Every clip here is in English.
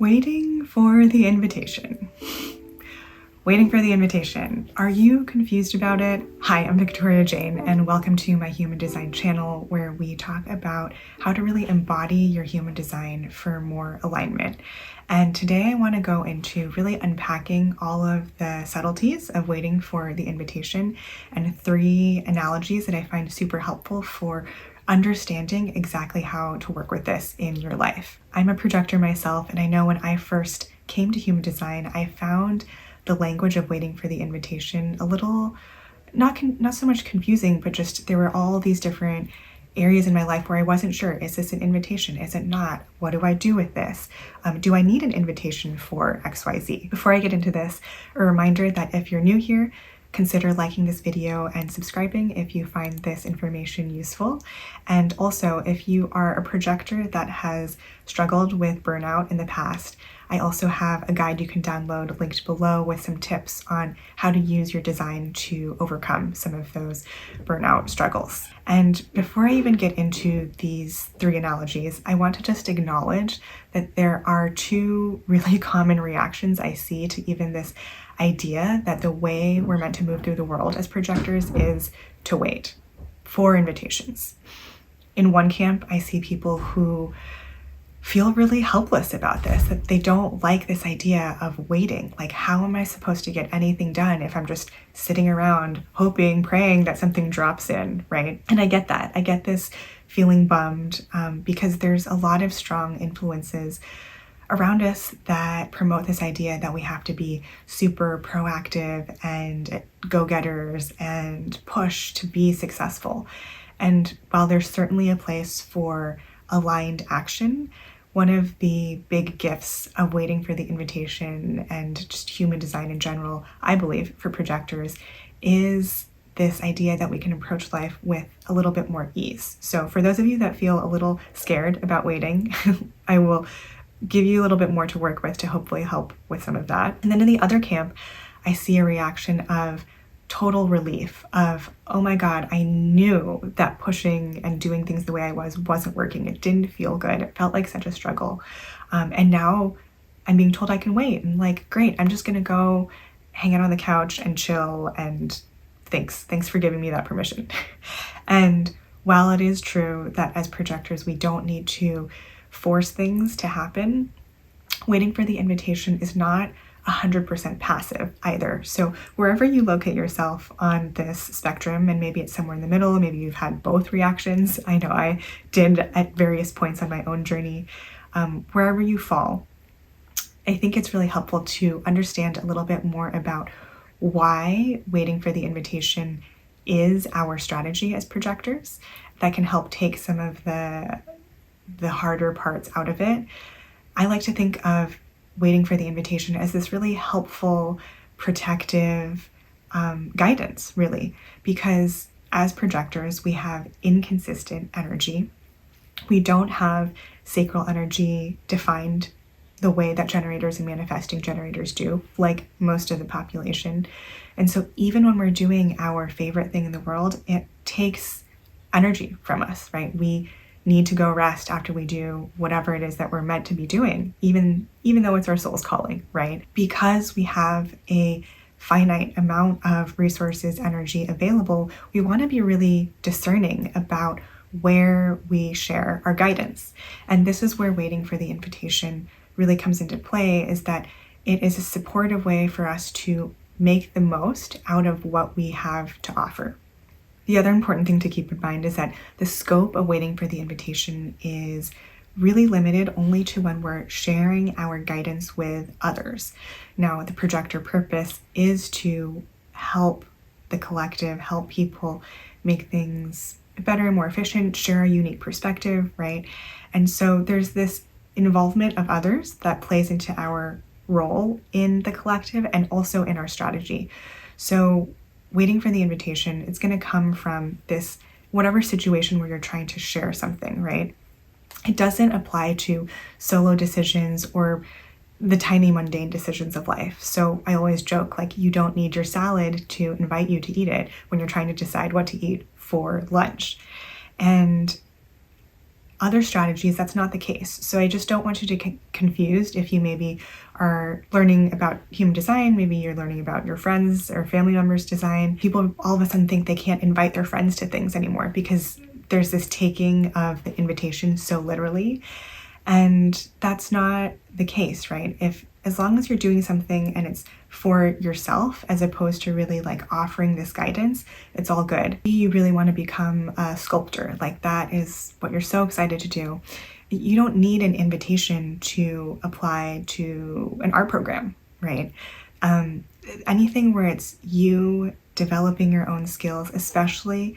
Waiting for the invitation. Waiting for the invitation. Are you confused about it? Hi, I'm Victoria Jane, and welcome to my human design channel where we talk about how to really embody your human design for more alignment. And today I want to go into really unpacking all of the subtleties of waiting for the invitation and 3 analogies that I find super helpful for understanding exactly how to work with this in your life. I'm a projector myself, and I know when I first came to human design, I found the language of waiting for the invitation a little, not so much confusing, but just there were all these different areas in my life where I wasn't sure, is this an invitation? Is it not? What do I do with this? Do I need an invitation for XYZ? Before I get into this, a reminder that if you're new here, consider liking this video and subscribing if you find this information useful. And also, if you are a projector that has struggled with burnout in the past, I also have a guide you can download linked below with some tips on how to use your design to overcome some of those burnout struggles. And before I even get into these 3 analogies, I want to just acknowledge that there are 2 really common reactions I see to even this idea that the way we're meant to move through the world as projectors is to wait for invitations. In one camp, I see people who feel really helpless about this, that they don't like this idea of waiting. Like, how am I supposed to get anything done if I'm just sitting around hoping, praying that something drops in, right? And I get that. I get this feeling bummed because there's a lot of strong influences around us that promote this idea that we have to be super proactive and go-getters and push to be successful. And while there's certainly a place for aligned action, one of the big gifts of waiting for the invitation and just human design in general, I believe, for projectors, is this idea that we can approach life with a little bit more ease. So for those of you that feel a little scared about waiting, I will give you a little bit more to work with to hopefully help with some of that. And then in the other camp, I see a reaction of total relief of, oh my God, I knew that pushing and doing things the way I wasn't working. It didn't feel good. It felt like such a struggle. And now I'm being told I can wait. And like, great, I'm just gonna go hang out on the couch and chill, and thanks for giving me that permission. And while it is true that as projectors, we don't need to force things to happen, waiting for the invitation is not 100% passive either. So wherever you locate yourself on this spectrum, and maybe it's somewhere in the middle, maybe you've had both reactions. I know I did at various points on my own journey. Wherever you fall, I think it's really helpful to understand a little bit more about why waiting for the invitation is our strategy as projectors. That can help take some of the harder parts out of it. I like to think of waiting for the invitation as this really helpful, protective guidance, really, because as projectors, we have inconsistent energy. We don't have sacral energy defined the way that generators and manifesting generators do, like most of the population. And so even when we're doing our favorite thing in the world, it takes energy from us, right? We need to go rest after we do whatever it is that we're meant to be doing, even though it's our soul's calling, right? Because we have a finite amount of resources, energy available, we want to be really discerning about where we share our guidance. And this is where waiting for the invitation really comes into play, is that it is a supportive way for us to make the most out of what we have to offer. The other important thing to keep in mind is that the scope of waiting for the invitation is really limited only to when we're sharing our guidance with others. Now, the projector purpose is to help the collective, help people make things better and more efficient, share a unique perspective, right? And so there's this involvement of others that plays into our role in the collective and also in our strategy. So waiting for the invitation, it's going to come from this whatever situation where you're trying to share something, right? It doesn't apply to solo decisions or the tiny mundane decisions of life. So I always joke, like, you don't need your salad to invite you to eat it when you're trying to decide what to eat for lunch. And other strategies, that's not the case. So I just don't want you to get confused if you maybe are learning about human design, maybe you're learning about your friends or family members' design. People all of a sudden think they can't invite their friends to things anymore because there's this taking of the invitation so literally. And that's not the case, right? As long as you're doing something and it's for yourself as opposed to really like offering this guidance, it's all good. You really want to become a sculptor, like that is what you're so excited to do. You don't need an invitation to apply to an art program, right? Anything where it's you developing your own skills, especially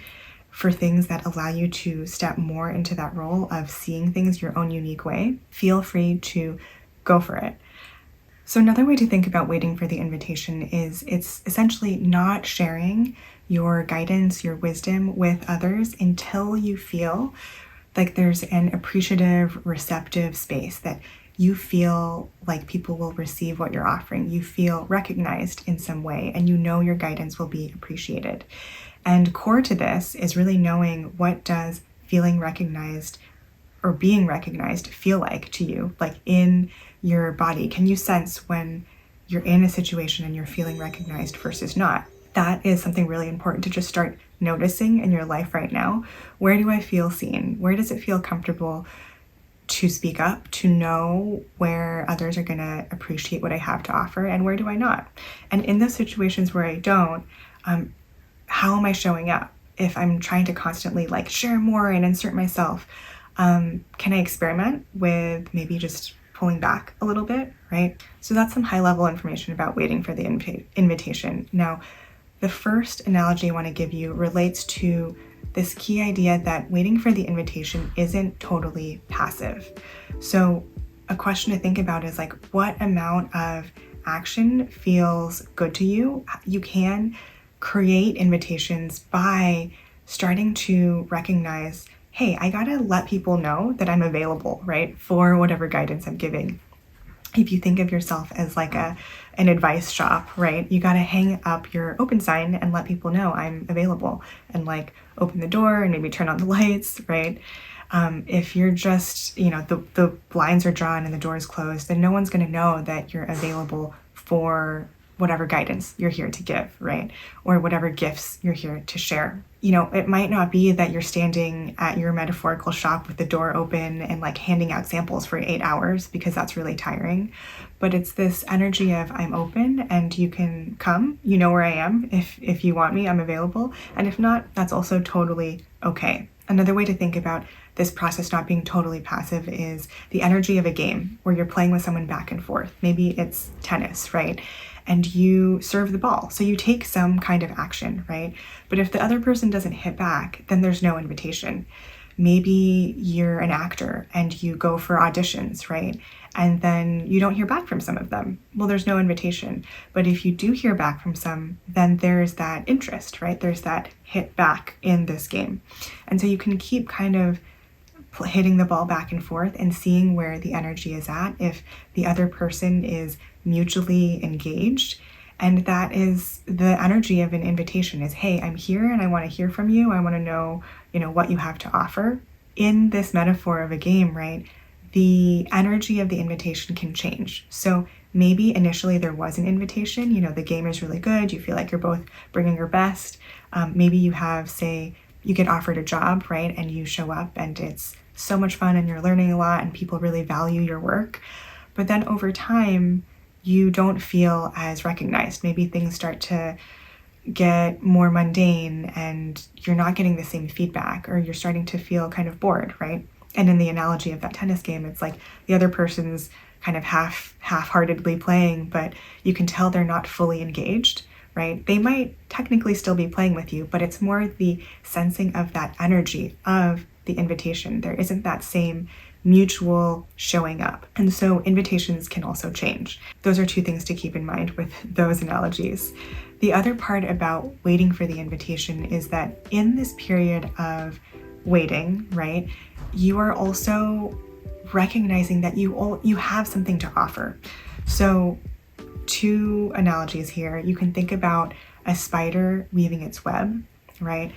for things that allow you to step more into that role of seeing things your own unique way, feel free to go for it. So another way to think about waiting for the invitation is it's essentially not sharing your guidance, your wisdom with others until you feel like there's an appreciative, receptive space, that you feel like people will receive what you're offering. You feel recognized in some way, and you know your guidance will be appreciated. And core to this is really knowing, what does feeling recognized or being recognized feel like to you, like in your body? Can you sense when you're in a situation and you're feeling recognized versus not? That is something really important to just start noticing in your life right now. Where do I feel seen? Where does it feel comfortable to speak up, to know where others are going to appreciate what I have to offer, and where do I not? And in those situations where I don't, how am I showing up? If I'm trying to constantly like share more and insert myself, can I experiment with maybe just pulling back a little bit, right? So that's some high level information about waiting for the invitation. Now, the first analogy I want to give you relates to this key idea that waiting for the invitation isn't totally passive. So a question to think about is like, what amount of action feels good to you? You can create invitations by starting to recognize, hey, I gotta let people know that I'm available, right, for whatever guidance I'm giving. If you think of yourself as like an advice shop, right, you gotta hang up your open sign and let people know I'm available, and like open the door and maybe turn on the lights, right? If you're just, the blinds are drawn and the door is closed, then no one's gonna know that you're available for whatever guidance you're here to give, right? Or whatever gifts you're here to share. It might not be that you're standing at your metaphorical shop with the door open and like handing out samples for 8 hours, because that's really tiring. But it's this energy of, I'm open and you can come, you know where I am. If you want me, I'm available. And if not, that's also totally okay. Another way to think about this process not being totally passive is the energy of a game where you're playing with someone back and forth. Maybe it's tennis, right? And you serve the ball. So you take some kind of action, right? But if the other person doesn't hit back, then there's no invitation. Maybe you're an actor and you go for auditions, right? And then you don't hear back from some of them. Well, there's no invitation. But if you do hear back from some, then there's that interest, right? There's that hit back in this game. And so you can keep kind of hitting the ball back and forth and seeing where the energy is at, if the other person is mutually engaged. And that is the energy of an invitation, is, hey, I'm here and I want to hear from you. I want to know, what you have to offer. In this metaphor of a game, right, the energy of the invitation can change. So maybe initially there was an invitation, the game is really good. You feel like you're both bringing your best. Maybe you have, say, you get offered a job, right? And you show up and it's so much fun and you're learning a lot and people really value your work. But then over time, you don't feel as recognized. Maybe things start to get more mundane and you're not getting the same feedback, or you're starting to feel kind of bored, right? And in the analogy of that tennis game, it's like the other person's kind of half-heartedly playing, but you can tell they're not fully engaged, right? They might technically still be playing with you, but it's more the sensing of that energy of the invitation. There isn't that same mutual showing up. And so invitations can also change. Those are two things to keep in mind with those analogies. The other part about waiting for the invitation is that in this period of waiting, right, you are also recognizing that you have something to offer. So two analogies here. You can think about a spider weaving its web, right?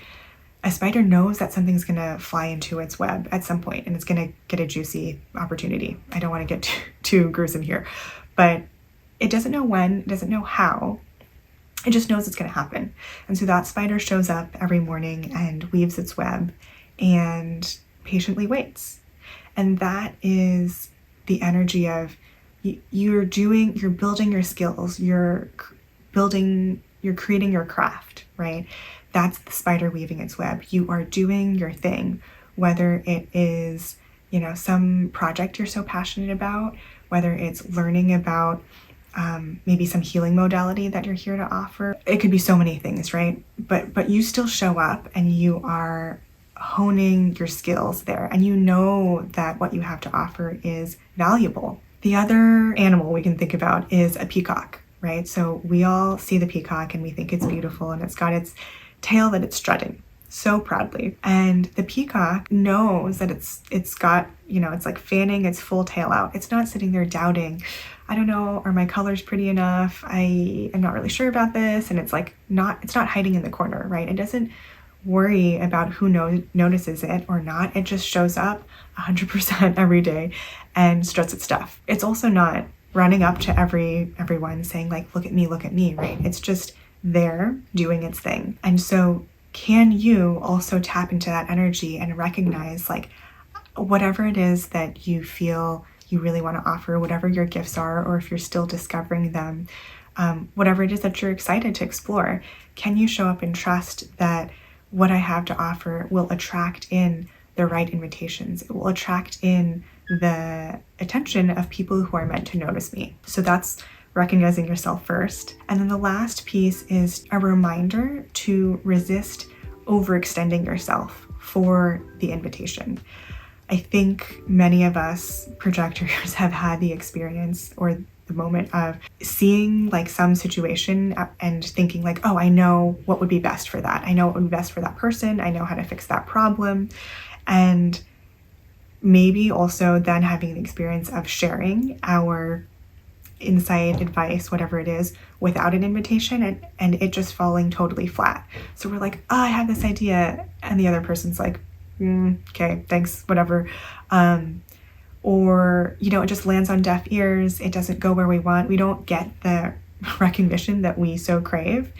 A spider knows that something's going to fly into its web at some point and it's going to get a juicy opportunity. I don't want to get too gruesome here, but it doesn't know when, it doesn't know how. It just knows it's going to happen. And so that spider shows up every morning and weaves its web and patiently waits. And that is the energy of you're building your skills, you're creating your craft, right? That's the spider weaving its web. You are doing your thing, whether it is, some project you're so passionate about, whether it's learning about maybe some healing modality that you're here to offer. It could be so many things, right? But you still show up and you are honing your skills there, and you know that what you have to offer is valuable. The other animal we can think about is a peacock, right? So we all see the peacock and we think it's beautiful and it's got its tail that it's strutting so proudly. And the peacock knows that it's got, it's like fanning its full tail out. It's not sitting there doubting, I don't know, are my colors pretty enough? I am not really sure about this. And it's not hiding in the corner, right? It doesn't worry about who notices it or not. It just shows up 100% every day and struts its stuff. It's also not running up to everyone saying like, look at me, right? It's just there doing its thing. And so can you also tap into that energy and recognize like whatever it is that you feel you really want to offer, whatever your gifts are, or if you're still discovering them, whatever it is that you're excited to explore, can you show up and trust that what I have to offer will attract in the right invitations? It will attract in the attention of people who are meant to notice me. So that's recognizing yourself first. And then the last piece is a reminder to resist overextending yourself for the invitation. I think many of us projectors have had the experience or the moment of seeing like some situation and thinking like, oh, I know what would be best for that. I know what would be best for that person. I know how to fix that problem. And maybe also then having the experience of sharing our insight, advice, whatever it is, without an invitation and it just falling totally flat. So we're like, oh, I have this idea. And the other person's like, okay, thanks, whatever. Or, it just lands on deaf ears. It doesn't go where we want. We don't get the recognition that we so crave.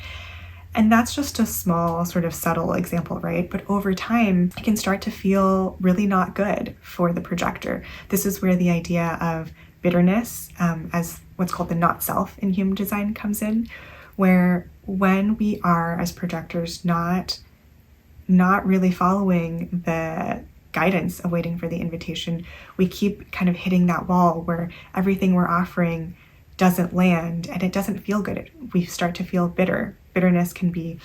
And that's just a small sort of subtle example, right? But over time, it can start to feel really not good for the projector. This is where the idea of bitterness, as what's called the not self in human design comes in, where when we are as projectors not really following the guidance of waiting for the invitation, we keep kind of hitting that wall where everything we're offering doesn't land and it doesn't feel good. We start to feel bitter. Bitterness can be,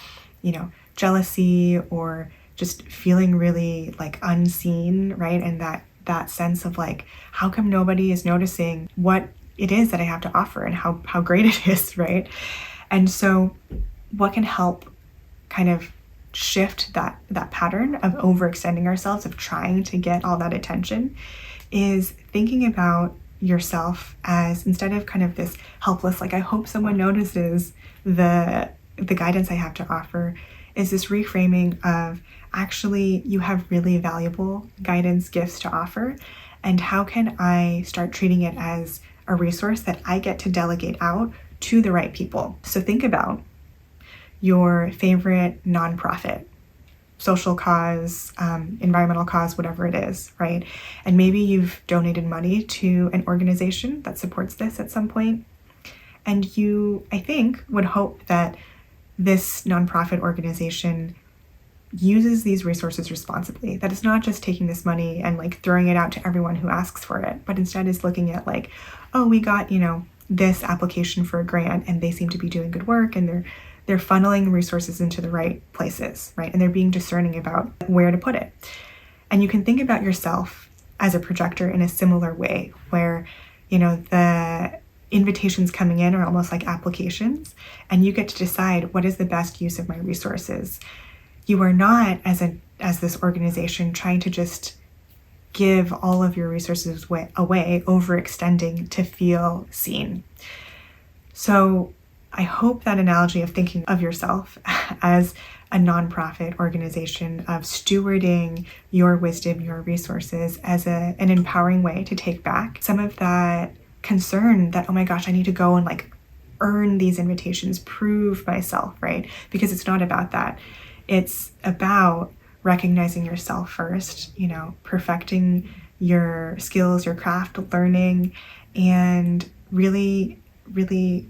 jealousy or just feeling really like unseen, right? And that sense of like, how come nobody is noticing what it is that I have to offer and how great it is, right? And so what can help kind of shift that pattern of overextending ourselves, of trying to get all that attention, is thinking about yourself as, instead of kind of this helpless, like I hope someone notices the guidance I have to offer, is this reframing of actually you have really valuable guidance, gifts to offer, and how can I start treating it as a resource that I get to delegate out to the right people. So think about your favorite nonprofit, social cause, environmental cause, whatever it is, right? And maybe you've donated money to an organization that supports this at some point. And you, I think, would hope that this nonprofit organization uses these resources responsibly, that it's not just taking this money and like throwing it out to everyone who asks for it, but instead is looking at like, oh, we got, this application for a grant and they seem to be doing good work and they're funneling resources into the right places, right? And they're being discerning about where to put it. And you can think about yourself as a projector in a similar way where, the invitations coming in are almost like applications and you get to decide what is the best use of my resources. You are not, as this organization, trying to just give all of your resources away, overextending to feel seen. So I hope that analogy of thinking of yourself as a nonprofit organization, of stewarding your wisdom, your resources as an empowering way to take back some of that concern that, oh my gosh, I need to go and like earn these invitations, prove myself, right? Because it's not about that. It's about recognizing yourself first, you know, perfecting your skills, your craft, learning, and really, really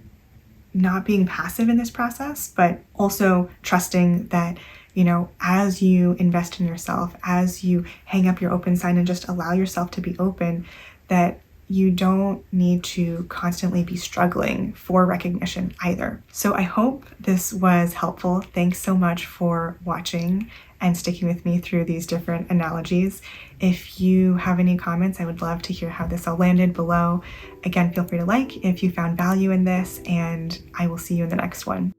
not being passive in this process, but also trusting that, you know, as you invest in yourself, as you hang up your open sign and just allow yourself to be open, that you don't need to constantly be struggling for recognition either. So I hope this was helpful. Thanks so much for watching and sticking with me through these different analogies. If you have any comments, I would love to hear how this all landed below. Again, feel free to like if you found value in this, and I will see you in the next one.